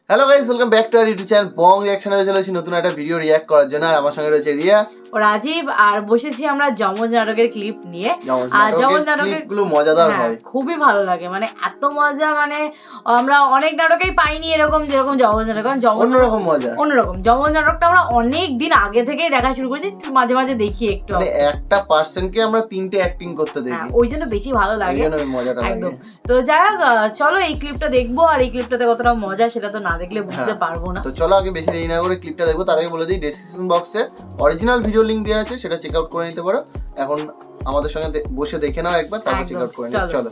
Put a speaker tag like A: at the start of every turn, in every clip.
A: Hello guys, welcome back to our YouTube channel Bong রিঅ্যাকশনে চলে এসেছি নতুন একটা ভিডিও রিঅ্যাক্ট করার জন্য। আর আমার সঙ্গে রয়েছে রিয়া
B: ও রাজীব। আর বসেছি আমরা যমজ নাটকের ক্লিপ নিয়ে।
A: আর যমজ নাটকের ক্লিপগুলো মজাদার হয়,
B: খুবই ভালো লাগে, মানে এত মজা, মানে আমরা অনেক নাটকেই পাইনি এরকম, যেরকম যমজ নাটক।
A: অন্যরকম মজা,
B: অন্যরকম যমজ নাটকটা আমরা অনেক দিন আগে থেকেই দেখা শুরু করেছি, মাঝে মাঝে দেখি একটু,
A: মানে একটা পার্সনকে আমরা তিনটে অ্যাক্টিং করতে দেখি,
B: ওই জন্য বেশি ভালো লাগে,
A: মজাটা
B: একদম। তো যাই হোক, চলো এই ক্লিপটা দেখবো, আর এই ক্লিপটাতে কতটা মজা সেটা তো না দেখলে বুঝতে পারবো না।
A: তো চলো আগে বেশি দেরি না করে ক্লিপটা দেখবো। তার আগে বলে দিই, ডেসক্রিপশন বক্সে অরিজিনাল ভিডিও লিংক দেওয়া আছে, সেটা চেক আউট করে নিতে পারো। এখন আমাদের সঙ্গে বসে দেখে নাও একবার, তারপর চেক আউট করে নিও। চলো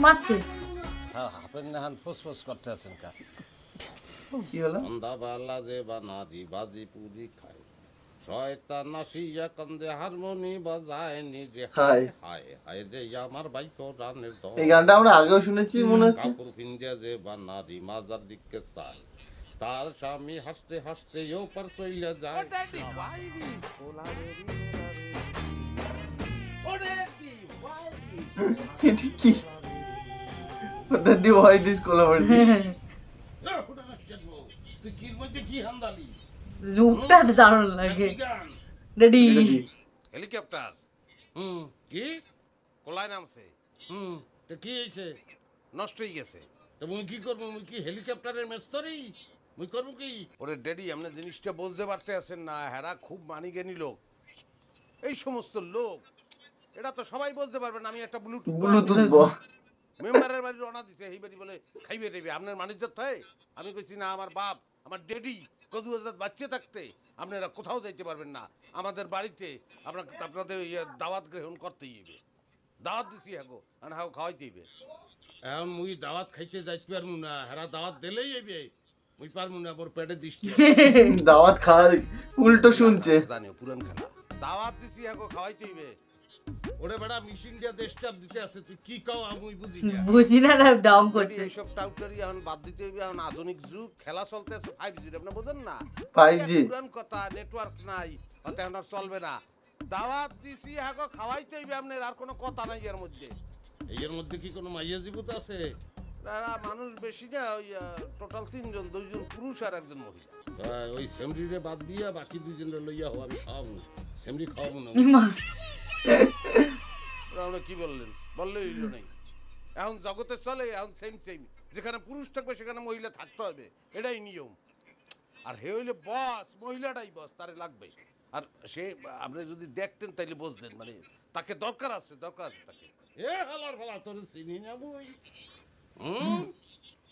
B: মারছে,
C: আপনি না ফুসফুস করতে আছেন কা?
A: কি হলো?
C: সন্ধ্যাবেলা যে বানারি বাজি পুরি খায়, শয়তান নাসিয়া কান্দে হারমোনি বাজায় নিজে, হায় হায় হায় রে আমার বাইক রানের দল।
A: এই গানটা আমরা আগেও শুনেছি মনে হচ্ছে।
C: কাপড় পিন্দিয়া যে বানারি মাজার দিকে চায়, তার স্বামী হাসতে হাসতে ও পার চইলা যায়।
A: এটা কি? দাদি ওয়াই দিস কোলাবরেটি
C: তুই কির মধ্যে কি হান্দালি?
B: রূপটা দারুণ লাগে। রেডি?
C: হেলিকপ্টার। কি কোলায় নামছে? তো কি হয়েছে? নষ্ট হয়ে গেছে। তো মুই কি করবো? মুই কি হেলিকপ্টারের মেস্তরি? মুই করবো কি? ওরে ড্যাডি, আপনি জিনিসটা বুঝতে পারতে আছেন না। হেরা খুব মানি জ্ঞানী লোক, এই সমস্ত লোক, এটা তো সবাই বলতে পারবেন। আমি একটা ব্লুটুথ মেম্বারের বাড়ি রওনা দিতে, এই বাড়ি বলে খাইবে দেবে আপনার মানুষের তাই। আমি কইছি না, আমার বাপ, আমার ড্যাডি কদু বাচ্চা থাকতে আপনারা কোথাও যাইতে পারবেন না, আমাদের বাড়িতে আপনাদের দাওয়াত গ্রহণ করতেই হইবে। দাওয়াত দিছি হ্যাগো, আর হ্যাঁ খাওয়াইতে হইবে। এখন মুই দাওয়াত খাইতে যাইতে পারবো না, হেরা দাওয়াত দিলেই হইবে, মুই পারবো না। মোর পেটে দৃষ্টি
A: দাওয়াত খাওয়া উল্টো শুনছে,
C: জানিও পুরান খেলা। দাওয়াত দিছি হ্যাগো, খাওয়াইতে হইবে। ওরে বেটা মিশিং দিয়া দেশটা দিতে আছে, তুই কি কও আমি বুঝি
B: না ডাউন করছে।
C: এইসব টাউটারি এখন বাদ দিতে হইবে। এখন আধুনিক যুগ, খেলা চলতে আছে 5G, আপনি বুঝেন না?
A: 5G
C: পুরান কথা, নেটওয়ার্ক নাই, ওতে এখন আর চলবে না। দাওয়াত দিছি হাগো, খাওয়াইতে হইবে আপনার, আর কোনো কথা নাই এর মধ্যে। এর মধ্যে কি কোনো মাইয়া জীবত আছে? তারা মানুষ বেশি না, ওই টোটাল 3 জন, 2 জন পুরুষ আর 1 জন মহিলা। ওই সেমরিরে বাদ দিয়া বাকি 2 জনের লইয়া হও, আমি খাওয়াবো। সেমরি খাওয়াবো না। কি বললেন? বললে হইল নাই। এখন জগতে চলে এখন সেম, যেখানে পুরুষ থাকবে সেখানে মহিলা থাকতে হবে, এটাই নিয়ম। আর হে হইলে বস, মহিলাটাই বস, তারে লাগবে। আর সে আপনি যদি দেখতেন তাইলে বুঝতেন, মানে তাকে দরকার আছে তাকে। এ হালার ফালা, তোর চিনি না বই,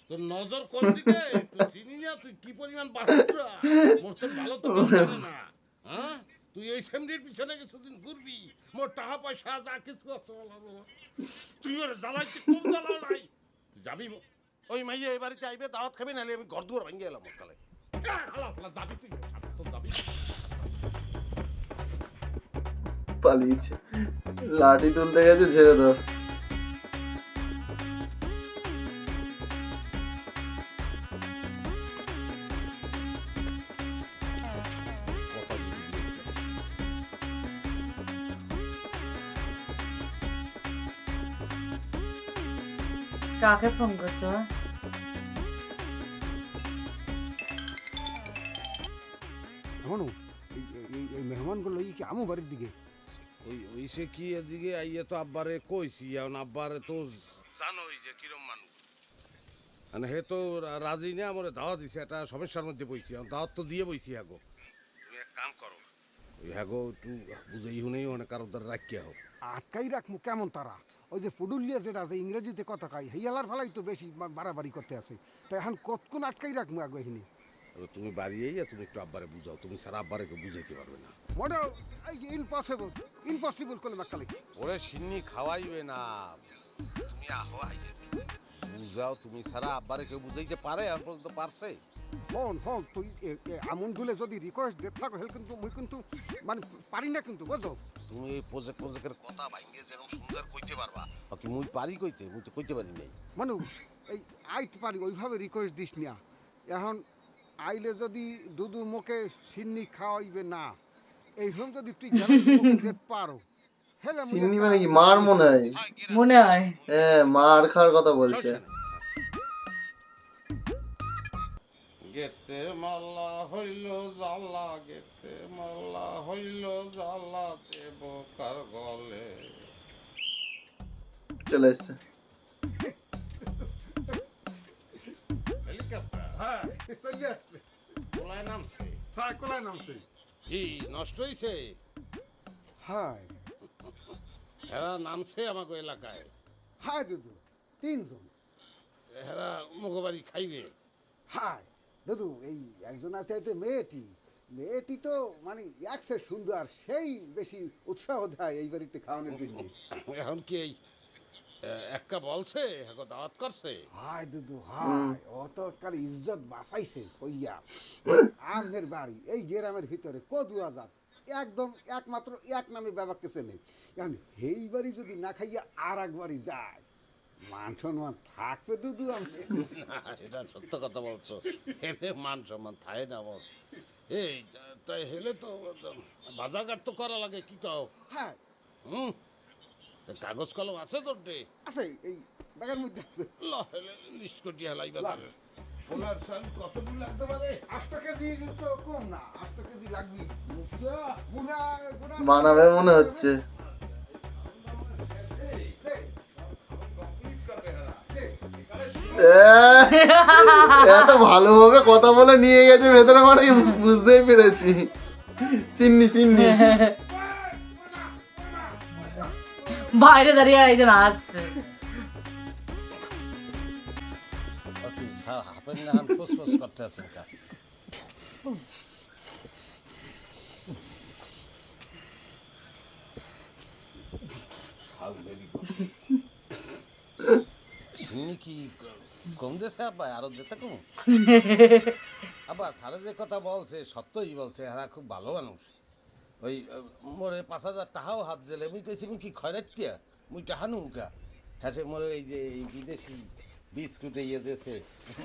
C: তোর নজর কোন দিকে? তুই চিনি না, তুই কি পরিমাণ বাচ্চা, মোর তো ভালো তো জানে না। হ্যাঁ, তুই ওই সেমরির পিছনে কিছুদিন ঘুরবি, মোর টাকা পয়সা যা কিছু আছে তুই ওর জ্বালাইতে কম জ্বালাও নাই। যাবি ওই মাইয়া এই বাড়িতে আইবে, দাওয়াত খাবি, নাহলে আমি ঘর দুয়ার ভাঙিয়ে এলাম। ওর কালে যাবি তুই, যাবি।
A: পালিয়েছে, লাঠি তুলতে গেছে, ছেড়ে দাও।
B: কাকে ফোন করছো?
D: মেহমানগুলো কি আমু বাড়ির দিকে?
C: ওই সে কি এদিকে আইয়া তো আব্বারে কইছি, এখন আব্বারে তো জানোই যে কিরম মানুষ, মানে হে তো রাজি না। আমার দাওয়াত দিছে, একটা সমস্যার মধ্যে বইছি, দাওয়াত তো দিয়ে বইছি। হ্যাগো তুমি এক কাম করো, ওই হ্যাগো একটু বুঝেই শুনেই অনেক কারো দ্বারা রাখিয়া হোক।
D: আটকাই রাখবো কেমন তারা? ওই যে পুডুলিয়া যেটা আছে ইংরেজিতে কথা কয়, হেয়ালার ফেলাই তো বেশি বাড়াবাড়ি করতে আছে। তো এখন কতক্ষণ আটকাই রাখবো আগে এখানে?
C: তুমি বাড়িয়েই তুমি একটু আব্বারে বুঝাও, তুমি সারা আব্বারে বুঝাইতে পারবে না।
D: মোটেও ইম্পসিবল করলে মাক্কালে
C: ওরে সিন্নি খাওয়াইবে না, তুমি আহো আইয়ে বুঝাও। তুমি সারা আব্বারে কেউ বুঝাইতে পারে? আর পর্যন্ত পারছে?
D: ফোন তুই এমন গুলে যদি রিকোয়েস্ট দেখতে থাকো, হেল কিন্তু মুই কিন্তু মানে পারি না কিন্তু, বুঝো?
C: তুমি এই প্রজেক্টের কথা ভাঙিয়ে যেরকম সুন্দর কইতে পারবা, কি মুই পারি কইতে? মুই তো কইতে পারি নাই।
D: মানু এই আইতে পারি, ওইভাবে রিকোয়েস্ট দিস না। এখন আইলে যদি দুদু মুখে সিন্নি খাওয়াইবে না, এইরকম যদি তুই গ্যারান্টি যেতে পারো হেলে
A: সিন্নি মানে কি মার মনে হয়?
B: মনে হয়
A: হ্যাঁ মার খাওয়ার কথা বলছে।
C: গেতে মাল্লা হইল জালা, গেতে মাল্লা হইল জালা, দেব কার গলে।
A: চলে এসছে।
C: হেলিকপ্টার
D: হ্যাঁ চলে আসছে
C: কোলায় নামছে।
D: হ্যাঁ কোলায় নামছে
C: কি নষ্ট হইছে?
D: হ্যাঁ
C: এরা নামছে আমাকে এলাকায়,
D: হ্যাঁ দুদু 3 জন।
C: এরা মুখবাড়ি খাইবে।
D: হ্যাঁ দাদু এই একজন আছে এটা মেয়েটি তো মানে একসে সুন্দর, সেই বেশি উৎসাহ দেয় এই বাড়িতে খাওয়ানোর জন্য।
C: এখন কি এই একটা বলছে এখন দাওয়াত করছে?
D: হায় দুদু হায়, অত কাল ইজ্জত বাঁচাইছে কইয়া। আমাদের বাড়ি এই গ্রামের ভিতরে কদুয়াজাত একদম একমাত্র এক নামে ব্যাপারকে চেনে। এখন এই বাড়ি যদি না খাইয়া আর এক বাড়ি যায়, মান সম্মান থাকবে দুদু? আমি
C: না, এটা সত্য কথা বলছো। হেলে মান সম্মান থাকে না আমার। এই তাই হেলে তো বাজারঘাট তো করা লাগে, কি কও?
D: হ্যাঁ
C: হুম, তা কাগজ কলম আছে তোর ডে?
D: আছে এই ব্যাগের মধ্যে আছে।
C: ল হেলে লিস্ট করি হেলাই বাজারে। ওনার চাল কতদূর লাগতে পারে?
D: 8 কেজি তো কম না, 8 কেজি লাগবে। বুনা
A: বানাবে মনে হচ্ছে। এত ভালোভাবে কথা বলে নিয়ে গেছে ভেতরে, মানে বুঝতেই পেরেছি। সিন্নি সিন্নি
B: বাইরে দাঁড়িয়ে একজন আসছে।
C: হাফেন না ফুসফুস করতে আছেন কা? সিন্নি কি কম দেশে আব্বা? আরো যেতে কম আব্বা। সারা যে কথা বলছে সত্যই বলছে, এরা খুব ভালো মানুষ। ওই মোরে 5,000 টাকাও হাত জেলে মুই কইছি মুই কি খয়রাতিয়া মুই টাহা নুকা। হ্যাঁ সে মোরে এই যে এই বিদেশি বিস্কুট ইয়ে দিয়েছে,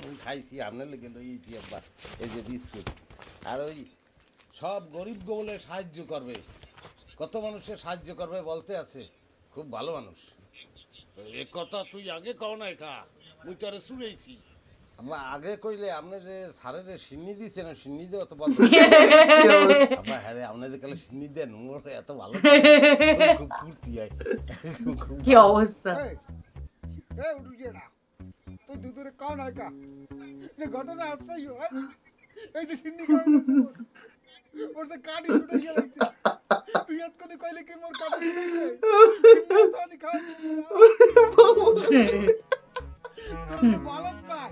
C: মুই খাইছি। আপনার লেগে লইছি আব্বা এই যে বিস্কুট। আর ওই সব গরিব বলে সাহায্য করবে, কত মানুষের সাহায্য করবে বলতে আছে। খুব ভালো মানুষ। এ কথা তুই আগে কও না একা, মুই তো আরে শুনেছি। আব্বা আগে কইলে আপনি যে সারের সিন্নি দিছেন, সিন্নি দিয়ে অত বন্ধ। আব্বা হ্যাঁ রে, আপনি যে কালে সিন্নি দেন মোর এত ভালো খুব ফুর্তি হয়।
B: কি অবস্থা!
D: এ উঠে না তুই দুধরে কাও না কা যে ঘটনা আসতেই হয়। এই যে সিন্নি খাই ওর যে কাটি ছুটে গেছে, তুই এত করে কইলে কি মোর কাটি ছুটে গেছে? সিন্নি তো আমি খাই তুই যে বালক কাই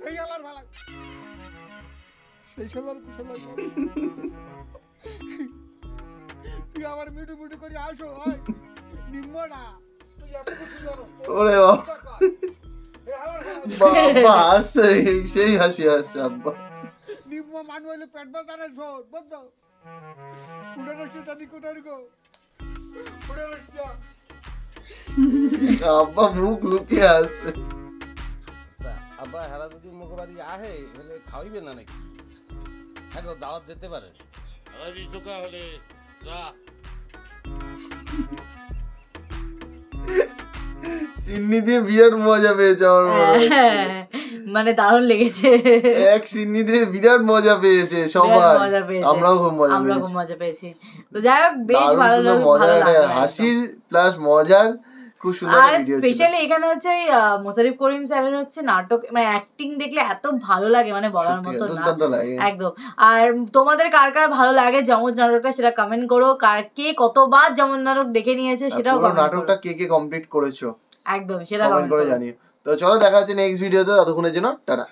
D: এই আলার ভালো এই সবার কুশল তুই আবার মিটু মিটু করে আসো হয় নিম্মড়া তুই এত কিছু করো।
A: ওরে বাবা হাসছে, সেই হাসি হাসছে আব্বা।
D: নিম্ম মানু হইলে পেট বাজারে ঝোর বুঝছো? উড়ে রসি তানি কোথায় গো উড়ে রসিয়া
A: আব্বা মুখ লুকিয়ে আসছে।
C: আব্বা হেরা যদি মুখবাড়ি আহে হলে খাওয়াইবে না নাকি? হ্যাঁ গো দাওয়াত দিতে পারে। হলে যা
A: সিন্নি দিয়ে বিরাট মজা পেয়েছে আমার মনে হচ্ছে।
B: মানে দারুণ লেগেছে।
A: এক সিন্নি দিয়ে বিরাট মজা পেয়েছে সবাই,
B: মজা পেয়েছে।
A: আমরাও খুব মজা
B: আমরা খুব
A: পেয়েছি।
B: মজা পেয়েছি। তো যাই হোক বেশ
A: দারুণ
B: ভালো
A: সুন্দর
B: লাগলো,
A: মজার
B: ভালো
A: একটা
B: লাগলো
A: হাসির প্লাস মজার খুব সুন্দর
B: আর
A: একটা ভিডিও ছিল।
B: স্পেশালি এখানে হচ্ছে ওই মোশাররফ করিম স্যারের হচ্ছে নাটক মানে অ্যাক্টিং দেখলে এত ভালো লাগে, মানে বলার
A: সত্যি
B: মতো না
A: দুর্দান্ত লাগে।
B: একদম। আর তোমাদের কার কার ভালো লাগে যমজ নাটকটা সেটা কমেন্ট করো, কার কে কতবার যমজ নাটক দেখে নিয়েছো সেটাও
A: পুরো
B: কমেন্ট করো।
A: নাটকটা কে কে কমপ্লিট করেছো
B: একদম সেটা
A: কমেন্ট
B: কমেন্ট
A: করে
B: করো।
A: জানিও। তো চলো দেখা হচ্ছে নেক্সট ভিডিওতে, ততক্ষণের জন্য টাটা।